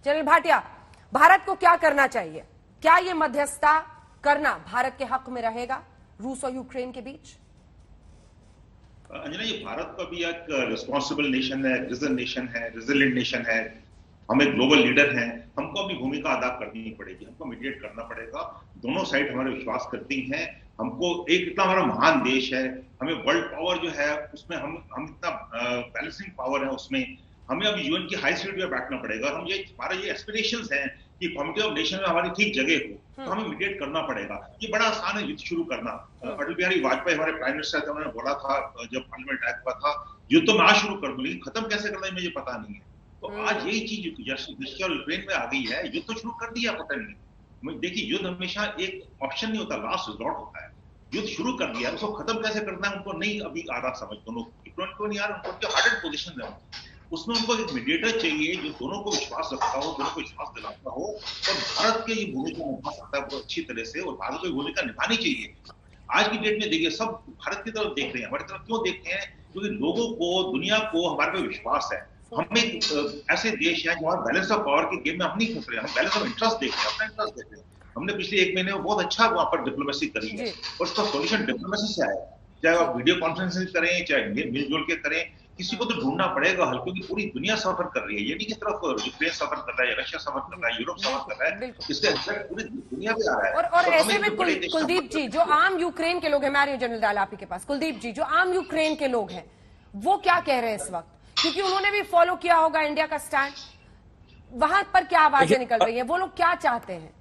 General Bhatia, Bharat को क्या करना चाहिए? क्या ये मध्यस्थता करना भारत के हक में रहेगा रूस और यूक्रेन के बीच? अंजना, ये भारत का भी एक रिस्पॉन्सिबल नेशन है, रिजन नेशन है, रेजिलिएंट नेशन है। हम एक ग्लोबल लीडर हैं, हमको अपनी भूमिका अदा करनी पड़ेगी, हमको मीडिएट करना पड़ेगा। दोनों साइड हमारे विश्वास करती हैं। हमको एक इतना हमारा महान देश है, हमें वर्ल्ड पावर जो है उसमें हम इतना बैलेंसिंग पावर है, उसमें हमें अब यूएन की हाई सीट में बैठना पड़ेगा। हम ये हमारा ये एस्पिरेशंस हैं कि कमिटी ऑफ नेशन में हमारी ठीक जगह हो, तो हमें मीडिएट करना पड़ेगा। ये बड़ा आसान है युद्ध शुरू करना। अटल बिहारी वाजपेयी हमारे प्राइम मिनिस्टर थे, उन्होंने बोला था जब पार्लियामेंट एक्ट हुआ था, युद्ध तो मैं आज शुरू कर दूं, लेकिन खत्म कैसे करना है मुझे पता नहीं है। तो आज यही चीज रशिया और यूक्रेन में आ गई है। युद्ध तो शुरू कर दिया पुतिन ने। देखिए, युद्ध हमेशा एक ऑप्शन नहीं होता, लास्ट रिजॉर्ट होता है। युद्ध शुरू कर दिया, उसको खत्म कैसे करना है उनको नहीं अभी आ रहा समझ। दोनों को नहीं आ रहा, उनको हार्डेड पोजीशन है, उसमें उनको एक मीडिएटर चाहिए जो दोनों को विश्वास रखता हो, दोनों को विश्वास दिलाता हो, और भारत के ये भूमिका निभा सकता है बहुत अच्छी तरह से, और भारत को ये भूमिका निभानी चाहिए। आज की डेट में देखिए, सब भारत की तरफ देख रहे हैं। हमारी तरफ क्यों देखते हैं? क्योंकि लोगों को, दुनिया को हमारे पे विश्वास है। हम एक ऐसे देश है जहाँ बैलेंस ऑफ पावर के गेम में हम नहीं फंस रहे, हम बैलेंस ऑफ इंटरेस्ट देख रहे हैं, अपना इंटरेस्ट देख रहे हैं। हमने पिछले 1 महीने में बहुत अच्छा वहां पर डिप्लोमेसी करी है, और उसका सोल्यूशन डिप्लोमेसी से आया। चाहे आप वीडियो कॉन्फ्रेंसिंग करें, चाहे मिलजुल के करें, किसी को तो ढूंढना पड़ेगा हल, क्योंकि पूरी दुनिया सफर कर रही है। ये नहीं कि सिर्फ यूक्रेन सफर कर रहा है, रशिया सफर कर रहा है, यूरोप सफर कर रहा है, इससे इफेक्ट पूरी दुनिया पे आ रहा है। और ऐसे में कुलदीप जी, जो आम यूक्रेन के लोग हैं, मैं आ रही हूं जनरल डाल आप ही के पास। कुलदीप जी, जो आम यूक्रेन के लोग हैं वो क्या कह रहे हैं इस वक्त? क्योंकि उन्होंने भी फॉलो किया होगा इंडिया का स्टैंड, वहां पर क्या आवाजें निकल रही है, वो लोग क्या चाहते हैं?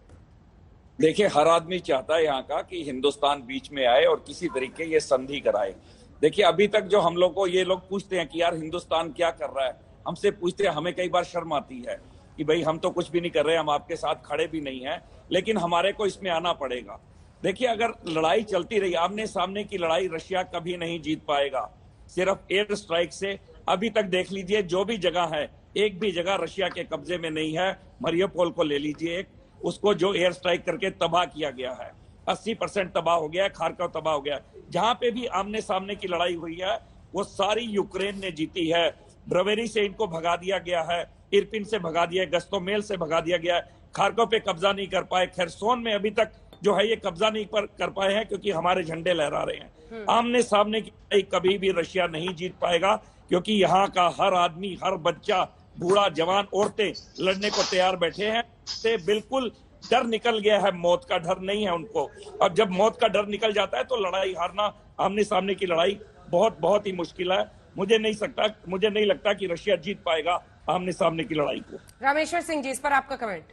देखिए, हर आदमी चाहता है यहाँ का कि हिंदुस्तान बीच में आए और किसी तरीके ये संधि कराए। देखिए, अभी तक जो हम लोग को ये लोग पूछते हैं कि यार हिंदुस्तान क्या कर रहा है, हमसे पूछते हैं, हमें कई बार शर्म आती है कि भाई हम तो कुछ भी नहीं कर रहे, हम आपके साथ खड़े भी नहीं हैं, लेकिन हमारे को इसमें आना पड़ेगा। देखिए, अगर लड़ाई चलती रही, आमने सामने की लड़ाई रशिया कभी नहीं जीत पाएगा, सिर्फ एयर स्ट्राइक से। अभी तक देख लीजिए, जो भी जगह है, एक भी जगह रशिया के कब्जे में नहीं है। मरियोपोल को ले लीजिए, उसको जो एयर स्ट्राइक करके तबाह किया गया है, 80% तबाह हो गया है। खारकोव तबाह हो गया है। जहां पे भी आमने सामने की लड़ाई हुई है वो सारी यूक्रेन ने जीती है। ब्रवेरी से इनको भगा दिया गया है, इरपिन से भगा दिया है, गस्तोमेल से भगा दिया गया है। खारकोव पे कब्जा नहीं कर पाए, खेरसोन में अभी तक जो है ये कब्जा नहीं कर पाए हैं, क्योंकि हमारे झंडे लहरा रहे हैं। आमने सामने की लड़ाई कभी भी रशिया नहीं जीत पाएगा, क्योंकि यहाँ का हर आदमी, हर बच्चा, बूढ़ा, जवान, औरतें लड़ने को तैयार बैठे हैं। से बिल्कुल डर निकल गया है, मौत का डर नहीं है उनको। अब जब मौत का डर निकल जाता है तो लड़ाई हारना, आमने सामने की लड़ाई बहुत ही मुश्किल है। मुझे नहीं लगता कि रशिया जीत पाएगा आमने सामने की लड़ाई को। रामेश्वर सिंह जी, इस पर आपका कमेंट।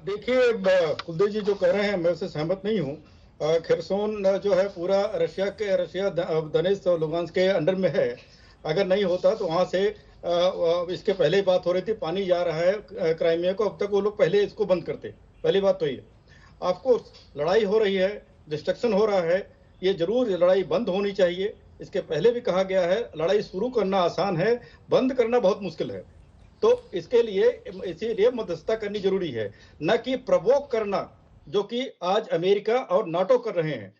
देखिए, कुलदीप जी जो कह रहे हैं मैं उससे सहमत नहीं हूँ। खेरसोन जो है पूरा रशिया दनेस्क और लुगांस्क के अंडर में है। अगर नहीं होता तो वहां से इसके पहले ही बात हो रही थी, पानी जा रहा है क्राइमिया को, अब तक वो लोग पहले इसको बंद करते। पहली बात तो ये, ऑफकोर्स लड़ाई हो रही है, डिस्ट्रक्शन हो रहा है, ये जरूर लड़ाई बंद होनी चाहिए। इसके पहले भी कहा गया है, लड़ाई शुरू करना आसान है, बंद करना बहुत मुश्किल है। तो इसके लिए इसीलिए मध्यस्थता करनी जरूरी है, न कि प्रवोक करना, जो कि आज अमेरिका और नाटो कर रहे हैं।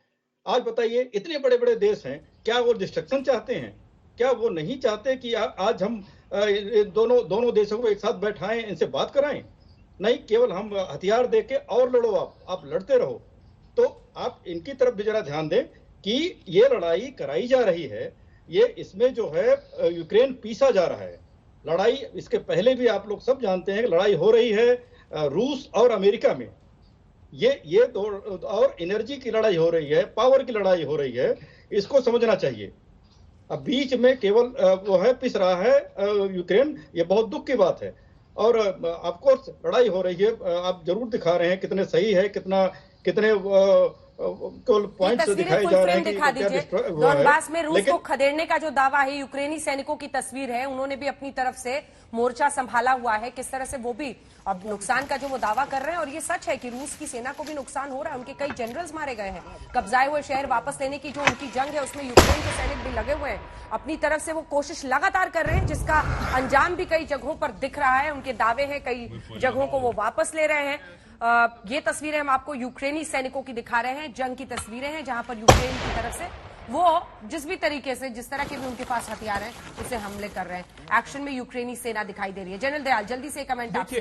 आज बताइए, इतने बड़े बड़े देश हैं, क्या वो डिस्ट्रक्शन चाहते हैं? क्या वो नहीं चाहते कि आज हम दोनों देशों को एक साथ बैठाएं, इनसे बात कराएं? नहीं, केवल हम हथियार देके और लड़ो, आप लड़ते रहो। तो आप इनकी तरफ भी जरा ध्यान दें कि ये लड़ाई कराई जा रही है, ये इसमें जो है यूक्रेन पीसा जा रहा है। लड़ाई इसके पहले भी आप लोग सब जानते हैं कि लड़ाई हो रही है रूस और अमेरिका में। ये दो, और एनर्जी की लड़ाई हो रही है, पावर की लड़ाई हो रही है, इसको समझना चाहिए। अब बीच में केवल वो है पिस रहा है यूक्रेन, ये बहुत दुख की बात है। और ऑफ कोर्स लड़ाई हो रही है, आप जरूर दिखा रहे हैं कितने सही है, कितने पॉइंट्स दिखाए जा रहे हैं। दिखा दीजिए, डॉनबास में रूस को खदेड़ने का जो दावा है, यूक्रेनी सैनिकों की तस्वीर है, उन्होंने भी अपनी तरफ से मोर्चा संभाला हुआ है, किस तरह से वो भी अब नुकसान का जो वो दावा कर रहे हैं। और ये सच है कि रूस की सेना को भी नुकसान हो रहा है, उनके कई जनरल्स मारे गए हैं। कब्जाए हुए शहर वापस लेने की जो उनकी जंग है उसमें यूक्रेन के सैनिक भी लगे हुए हैं, अपनी तरफ से वो कोशिश लगातार कर रहे हैं, जिसका अंजाम भी कई जगहों पर दिख रहा है। उनके दावे हैं, कई जगहों को वो वापस ले रहे हैं। ये तस्वीरें हम आपको यूक्रेनी सैनिकों की दिखा रहे हैं, जंग की तस्वीरें हैं जहां पर यूक्रेन की तरफ से वो जिस भी तरीके से, जिस तरह के भी उनके पास हथियार हैं, उसे हमले कर रहे हैं। एक्शन में यूक्रेनी सेना दिखाई दे रही है। जनरल दयाल, जल्दी से कमेंट आपसे।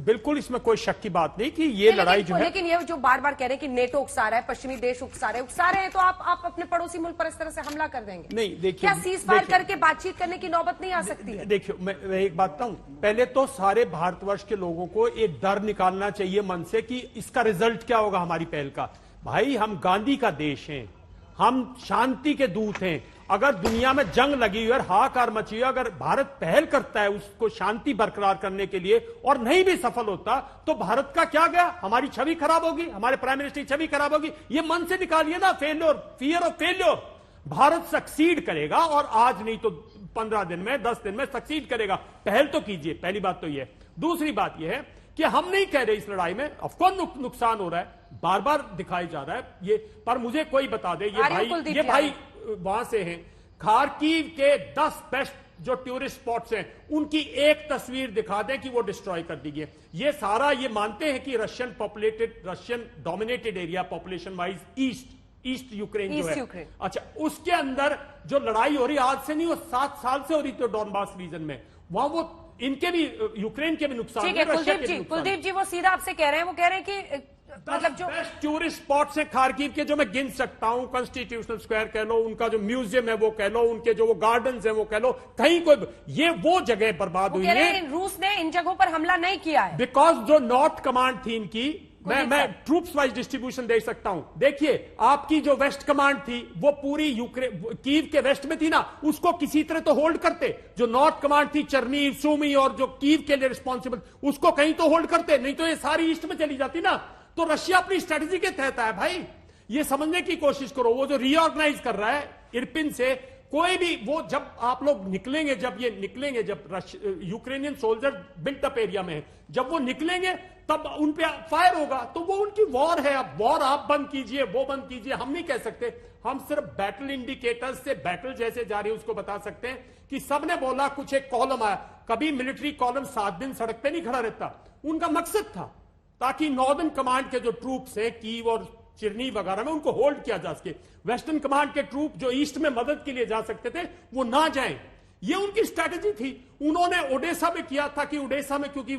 बिल्कुल इसमें कोई शक की बात नहीं कि ये लड़ाई जो है, लेकिन ये जो बार बार कह रहे हैं कि नेटो उकसा रहा है, पश्चिमी देश उकसा रहे हैं, तो आप अपने पड़ोसी मुल्क पर इस तरह से हमला कर देंगे? नहीं, देखिए, क्या सीज फायर करके बातचीत करने की नौबत नहीं आ सकती है? देखिए, मैं एक बात बताऊं, पहले तो सारे भारतवर्ष के लोगों को एक डर निकालना चाहिए मन से कि इसका रिजल्ट क्या होगा हमारी पहल का। भाई, हम गांधी का देश हैं, हम शांति के दूत हैं। अगर दुनिया में जंग लगी हुई है, हाहाकार मची हुई है, अगर भारत पहल करता है उसको शांति बरकरार करने के लिए और नहीं भी सफल होता, तो भारत का क्या गया? हमारी छवि खराब होगी, हमारे प्राइम मिनिस्टर की छवि खराब होगी। ये मन से निकालिए ना, failure, fear of failure. Bharat succeed करेगा, और आज नहीं तो 15 दिन में, 10 दिन में सक्सीड करेगा। पहल तो कीजिए, पहली बात तो यह। दूसरी बात यह है कि हम नहीं कह रहे इस लड़ाई में ऑफकोर्स नुकसान हो रहा है, बार बार दिखाई जा रहा है ये, पर मुझे कोई बता दे, ये भाई वहां से हैं, खार्किव के 10 बेस्ट जो टूरिस्ट स्पॉट्स हैं, उनकी एक तस्वीर दिखा दें कि वो डिस्ट्रॉय कर दी गई। ये सारा ये मानते हैं कि Russian dominated area population wise east Ukraine जो है, अच्छा, उसके अंदर जो लड़ाई हो रही आज से नहीं, वो 7 साल से हो रही थी डॉनबास रीजन में, वहां वो इनके भी, यूक्रेन के भी नुकसान है, रशिया के भी नुकसान। कुलदीप जी वो सीधा आपसे कह रहे हैं, वो कह रहे हैं कि मतलब जो टूरिस्ट स्पॉट्स है खार्किव के, जो मैं गिन सकता हूं, कॉन्स्टिट्यूशनल स्क्वायर कह लो, उनका जो म्यूजियम है वो कह लो, उनके जो वो गार्डन्स है वो कह लो, कहीं कोई ये वो जगह बर्बाद हुई है। रूस ने इन जगहों पर हमला नहीं किया है, बिकॉज जो नॉर्थ कमांड थी इनकी, मैं ट्रूप्स वाइज डिस्ट्रीब्यूशन दे सकता हूं। देखिए, आपकी जो वेस्ट कमांड थी वो पूरी कीव के वेस्ट में थी ना, उसको किसी तरह तो होल्ड करते। जो नॉर्थ कमांड थी, चरनीव, सुमी और जो कीव के लिए रिस्पॉन्सिबल, उसको कहीं तो होल्ड करते, नहीं तो ये सारी ईस्ट में चली जाती ना। तो रशिया अपनी स्ट्रेटेजी के तहत है भाई, ये समझने की कोशिश करो। वो जो रीऑर्गेनाइज कर रहा है इरपिन से, कोई भी वो, जब आप लोग निकलेंगे, जब Ukrainian soldier built up area में है, जब वो निकलेंगे तब उन पे फायर होगा, तो वो उनकी वॉर है। अब वॉर आप बंद कीजिए, वो बंद कीजिए, हम नहीं कह सकते। हम सिर्फ बैटल इंडिकेटर्स से बैटल जैसे जा रही है उसको बता सकते हैं कि सबने बोला, कुछ एक कॉलम आया, कभी मिलिट्री कॉलम 7 दिन सड़क पे नहीं खड़ा रहता। उनका मकसद था ताकि नॉर्दर्न कमांड के जो ट्रूप्स हैं कीव और चिरनी वगैरह में, उनको होल्ड किया जा सके। वेस्टर्न कमांड के ट्रूप जो ईस्ट में मदद के लिए जा सकते थे, वो ना जाएं। ये उनकी स्ट्रैटेजी थी। उन्होंने ओडेसा में किया था कि ओडेसा में, क्योंकि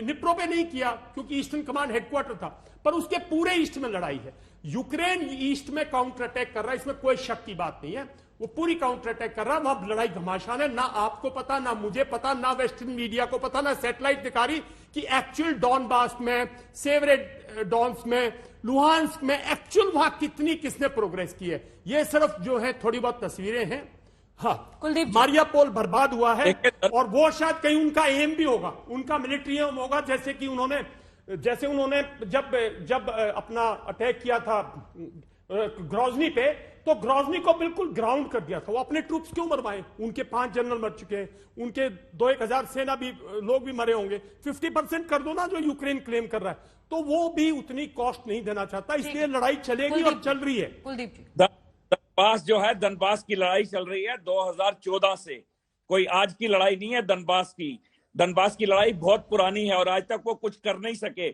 निप्रो पे नहीं किया क्योंकि ईस्टर्न कमांड हेडक्वार्टर था, पर उसके पूरे ईस्ट में लड़ाई है। यूक्रेन ईस्ट में काउंटर अटैक कर रहा है, इसमें कोई शक की बात नहीं है। वो पूरी काउंटर अटैक कर रहा है, वहां लड़ाई घमासान है। ना आपको पता, ना मुझे पता, ना वेस्टर्न मीडिया को पता, ना सैटेलाइट दिखा रही कि एक्चुअल डॉनबास में, सेवरेडोन्स में, लुहांस्क में एक्चुअल वहां किसने प्रोग्रेस की है। ये सिर्फ जो है थोड़ी बहुत तस्वीरें हैं। हाँ, कुलदीप, मारियापोल बर्बाद हुआ है, और वो शायद कहीं उनका एम भी होगा, उनका मिलिट्री एम होगा। जैसे उन्होंने जब अपना अटैक किया था ग्रोजनी पे, तो ग्रोजनी को बिल्कुल ग्राउंड कर दिया था। वो अपने ट्रूप्स क्यों मरवाए? उनके 5 जनरल मर चुके हैं, उनके 2-1 हजार सेना भी लोग भी मरे होंगे। 50% कर दो ना जो यूक्रेन क्लेम कर रहा है, तो वो भी उतनी कॉस्ट नहीं देना चाहता, इसलिए लड़ाई चलेगी और चल रही है। कुलदीप जी, दनबास जो है, दनबास की लड़ाई चल रही है 2014 से, कोई आज की लड़ाई नहीं है। दनबास की लड़ाई बहुत पुरानी है और आज तक वो कुछ कर नहीं सके।